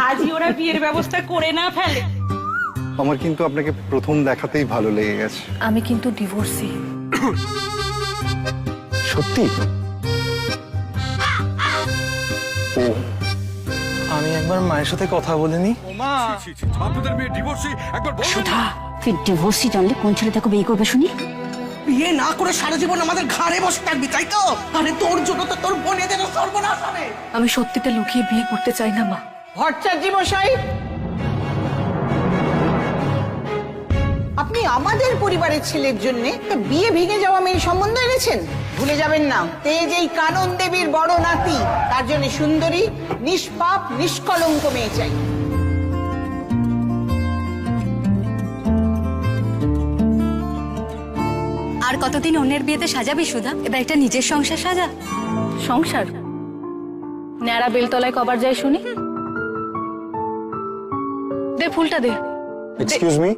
আজই ওরা বিয়ের ব্যবস্থা করে না ফেলে। আমার কিন্তু আপনাকে প্রথম দেখাতেই ভালো লেগে গেছে। আমি কিন্তু ডিভোর্সি। সত্যি? ও, আমি একবার মায়ের সাথে কথা বলিনি। আপনাদের মেয়ে ডিভোর্সি একবার বলুন। সুধা, তুই ডিভোর্সি জানলে কোন ছেলে তাকে বিয়ে করবে শুনি? বিয়ে না করে সারা জীবন আমাদের ঘাড়ে বসে থাকবি, তাই তো? আরে তোর জন্য তো তোর বোনেদের সর্বনাশ হবে। আমি সত্যিটা লুকিয়ে বিয়ে করতে চাই না মা। ভট্টাচার্য মশাই, আপনি আমাদের পরিবারের ছেলের জন্য বিয়ে ভেঙে যাওয়া মেয়ে সম্বন্ধ এনেছেন। ভুলে যাবেন না, তেজ এই কানন দেবীর বড় নাতি, তার জন্য সুন্দরী, নিষ্পাপ, নিষ্কলঙ্ক মেয়ে চাই। আর কতদিন অন্যের বিয়েতে সাজাবি সুধা? এবার একটা নিজের সংসার সাজা। সংসার? ন্যাড়া বেলতলায় কবার যায় শুনি? দে ফুলটা দে। Excuse me,